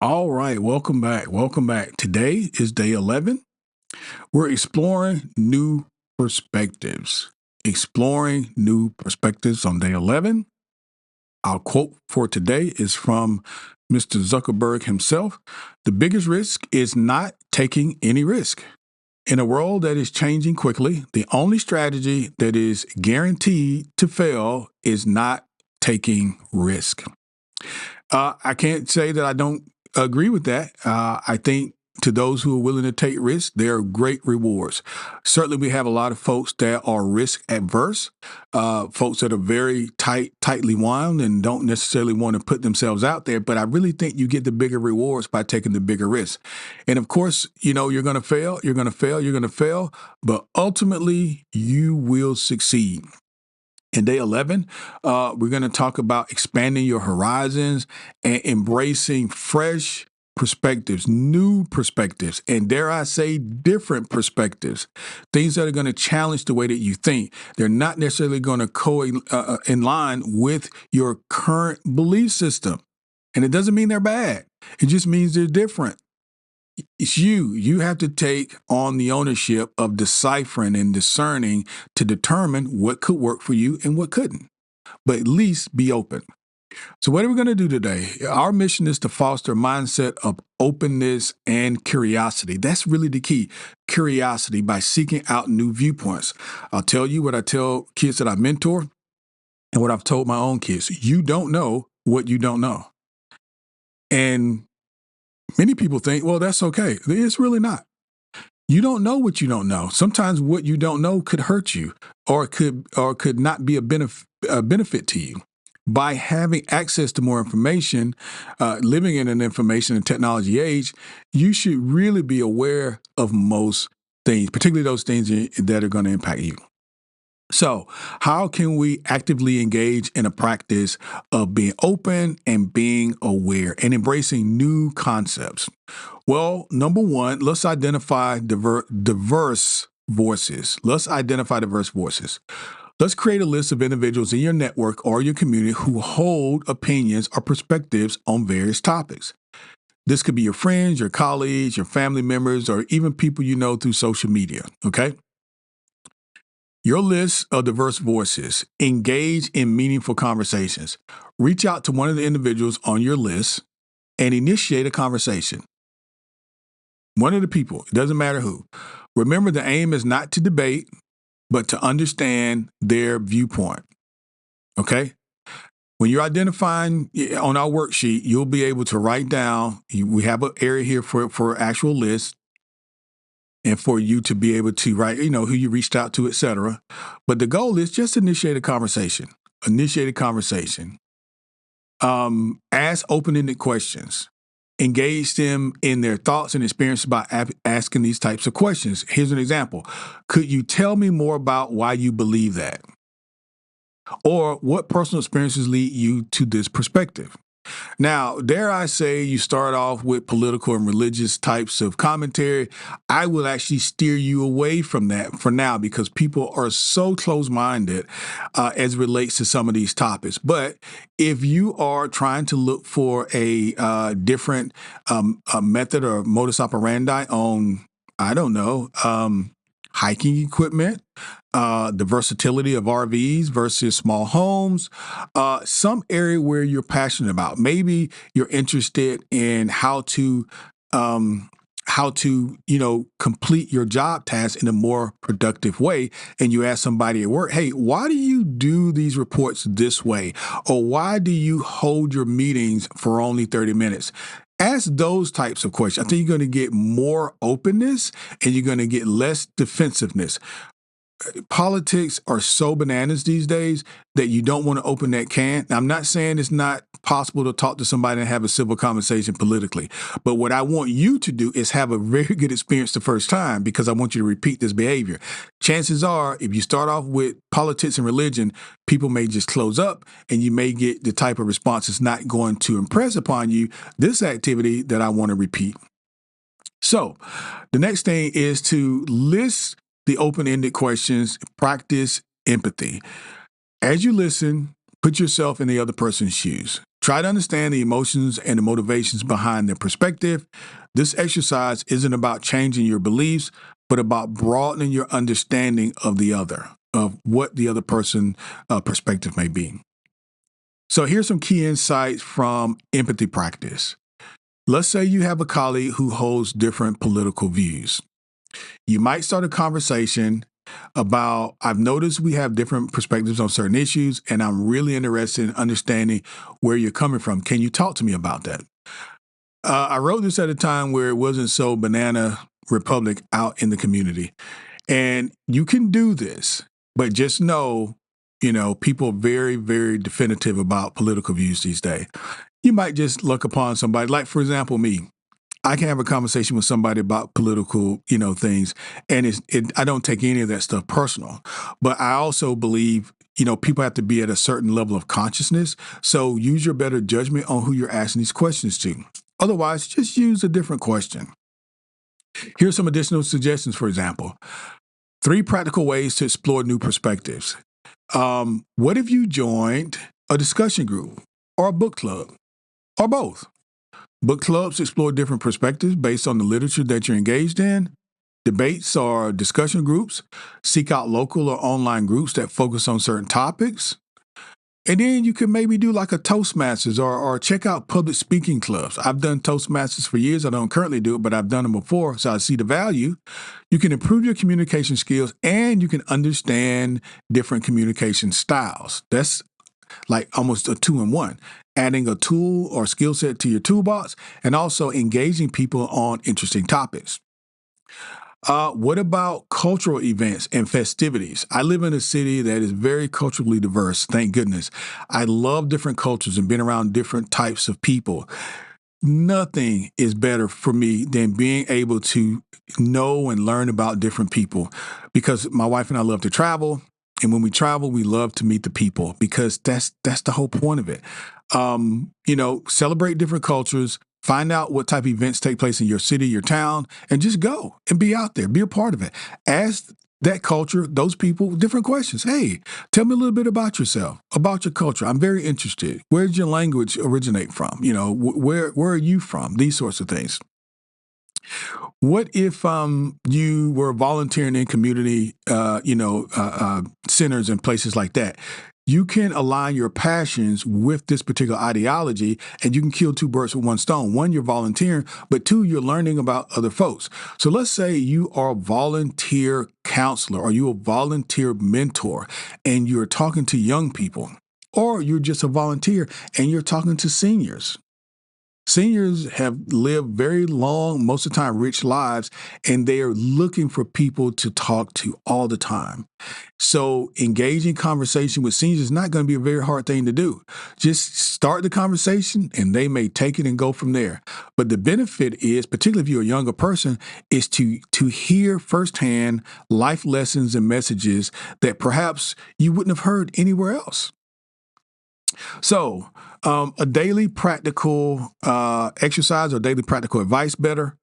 All right, welcome back. Welcome back. Today is day 11. We're exploring new perspectives. Exploring new perspectives on day 11. Our quote for today is from Mr. Zuckerberg himself. The biggest risk is not taking any risk. In a world that is changing quickly, the only strategy that is guaranteed to fail is not taking risk. I can't say that I don't agree with that. I think to those who are willing to take risks, there are great rewards. Certainly, we have a lot of folks that are risk adverse, folks that are very tightly wound and don't necessarily want to put themselves out there. But I really think you get the bigger rewards by taking the bigger risks. And of course, you're going to fail, you're going to fail, you're going to fail, but ultimately you will succeed. In day 11, we're going to talk about expanding your horizons and embracing fresh perspectives, new perspectives, and dare I say, different perspectives, things that are going to challenge the way that you think. They're not necessarily going to in line with your current belief system. And it doesn't mean they're bad. It just means they're different. It's you. You have to take on the ownership of deciphering and discerning to determine what could work for you and what couldn't. But at least be open. So what are we going to do today? Our mission is to foster a mindset of openness and curiosity. That's really the key. Curiosity by seeking out new viewpoints. I'll tell you what I tell kids that I mentor and what I've told my own kids. You don't know what you don't know. And many people think, well, that's okay. It's really not. You don't know what you don't know. Sometimes what you don't know could hurt you or could not be a benefit to you. By having access to more information, living in an information and technology age, you should really be aware of most things, particularly those things that are going to impact you. So, how can we actively engage in a practice of being open and being aware and embracing new concepts? Well, number one, let's identify diverse voices. Let's create a list of individuals in your network or your community who hold opinions or perspectives on various topics. This could be your friends, your colleagues, your family members, or even people you know through social media, okay? Your list of diverse voices. Engage in meaningful conversations. Reach out to one of the individuals on your list and initiate a conversation. One of the people, it doesn't matter who. Remember, the aim is not to debate, but to understand their viewpoint. Okay? When you're identifying on our worksheet, you'll be able to write down, we have an area here for actual lists and for you to be able to write, who you reached out to, etc. But the goal is just initiate a conversation. Ask open-ended questions. Engage them in their thoughts and experiences by asking these types of questions. Here's an example. Could you tell me more about why you believe that? Or what personal experiences lead you to this perspective? Now, dare I say you start off with political and religious types of commentary. I will actually steer you away from that for now because people are so close-minded as it relates to some of these topics. But if you are trying to look for a different method or modus operandi on, I don't know, hiking equipment, the versatility of RVs versus small homes, some area where you're passionate about. Maybe you're interested in how to complete your job task in a more productive way. And you ask somebody at work, hey, why do you do these reports this way? Or why do you hold your meetings for only 30 minutes? Ask those types of questions. I think you're going to get more openness and you're going to get less defensiveness. Politics are so bananas these days that you don't want to open that can. Now, I'm not saying it's not possible to talk to somebody and have a civil conversation politically, but what I want you to do is have a very good experience the first time because I want you to repeat this behavior. Chances are, if you start off with politics and religion, people may just close up and you may get the type of response that's not going to impress upon you this activity that I want to repeat. So the next thing is to list the open-ended questions, practice empathy. As you listen, put yourself in the other person's shoes. Try to understand the emotions and the motivations behind their perspective. This exercise isn't about changing your beliefs, but about broadening your understanding of the other, of what the other person's perspective may be. So here's some key insights from empathy practice. Let's say you have a colleague who holds different political views. You might start a conversation about, I've noticed we have different perspectives on certain issues, and I'm really interested in understanding where you're coming from. Can you talk to me about that? I wrote this at a time where it wasn't so banana republic out in the community. And you can do this, but just know, people are very, very definitive about political views these days. You might just look upon somebody, like, for example, me. I can have a conversation with somebody about political, things, and I don't take any of that stuff personal. But I also believe, people have to be at a certain level of consciousness. So use your better judgment on who you're asking these questions to. Otherwise, just use a different question. Here's some additional suggestions, for example. 3 practical ways to explore new perspectives. What if you joined a discussion group or a book club or both? Book clubs explore different perspectives based on the literature that you're engaged in. Debates or discussion groups seek out local or online groups that focus on certain topics. And then you can maybe do like a Toastmasters or check out public speaking clubs. I've done Toastmasters for years. I don't currently do it, but I've done them before, so I see the value. You can improve your communication skills and you can understand different communication styles. That's like almost a 2-in-1. Adding a tool or skill set to your toolbox and also engaging people on interesting topics. What about cultural events and festivities? I live in a city that is very culturally diverse, thank goodness. I love different cultures and being around different types of people. Nothing is better for me than being able to know and learn about different people, because my wife and I love to travel. And when we travel, we love to meet the people, because that's the whole point of it. Celebrate different cultures, find out what type of events take place in your city, your town, and just go and be out there, be a part of it. Ask that culture, those people, different questions. Hey, tell me a little bit about yourself, about your culture. I'm very interested. Where did your language originate from? Where are you from? These sorts of things. What if you were volunteering in community, centers and places like that? You can align your passions with this particular ideology, and you can kill 2 birds with 1 stone. 1, you're volunteering, but 2, you're learning about other folks. So let's say you are a volunteer counselor or you're a volunteer mentor, and you're talking to young people, or you're just a volunteer and you're talking to seniors. Seniors have lived very long, most of the time, rich lives, and they are looking for people to talk to all the time. So engaging conversation with seniors is not going to be a very hard thing to do. Just start the conversation and they may take it and go from there. But the benefit is, particularly if you're a younger person, is to hear firsthand life lessons and messages that perhaps you wouldn't have heard anywhere else. So, a daily practical exercise or daily practical advice better.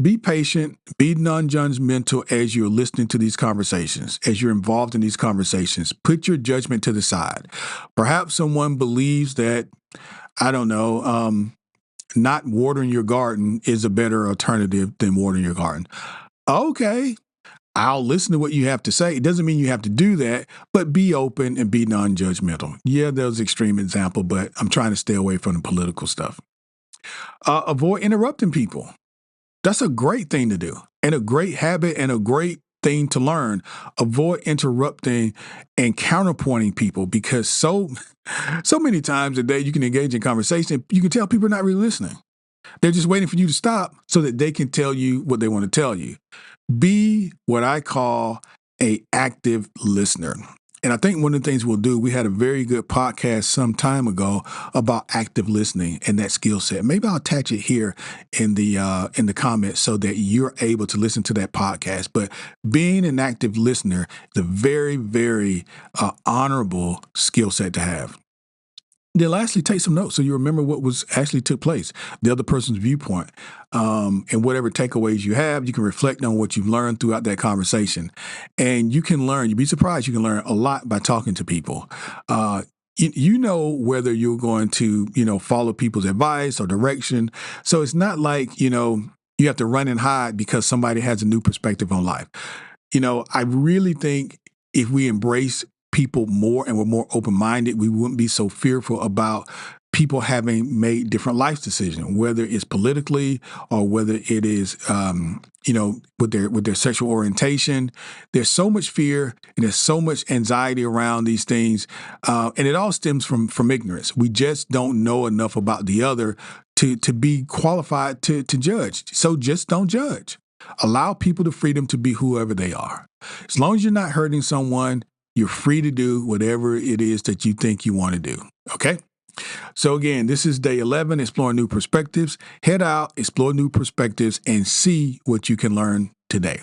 Be patient, be non-judgmental as you're listening to these conversations, as you're involved in these conversations. Put your judgment to the side. Perhaps someone believes that, not watering your garden is a better alternative than watering your garden. Okay. I'll listen to what you have to say. It doesn't mean you have to do that, but be open and be non-judgmental. Yeah, there's an extreme example, but I'm trying to stay away from the political stuff. Avoid interrupting people. That's a great thing to do, and a great habit and a great thing to learn. Avoid interrupting and counterpointing people, because so many times a day you can engage in conversation, you can tell people are not really listening. They're just waiting for you to stop so that they can tell you what they want to tell you. Be what I call an active listener. And I think one of the things we'll do, we had a very good podcast some time ago about active listening and that skill set. Maybe I'll attach it here in the comments so that you're able to listen to that podcast. But being an active listener is a very, very honorable skill set to have. Then lastly, take some notes so you remember what was actually took place, the other person's viewpoint, and whatever takeaways you have, you can reflect on what you've learned throughout that conversation. And you can learn, you'd be surprised, you can learn a lot by talking to people. you know whether you're going to, follow people's advice or direction. So it's not like, you have to run and hide because somebody has a new perspective on life. I really think if we embrace people more and we're more open-minded, we wouldn't be so fearful about people having made different life decisions, whether it's politically or whether it is, with their sexual orientation. There's so much fear and there's so much anxiety around these things, and it all stems from ignorance. We just don't know enough about the other to be qualified to judge. So just don't judge. Allow people the freedom to be whoever they are. As long as you're not hurting someone, you're free to do whatever it is that you think you want to do. Okay? So again, this is day 11, exploring new perspectives. Head out, explore new perspectives, and see what you can learn today.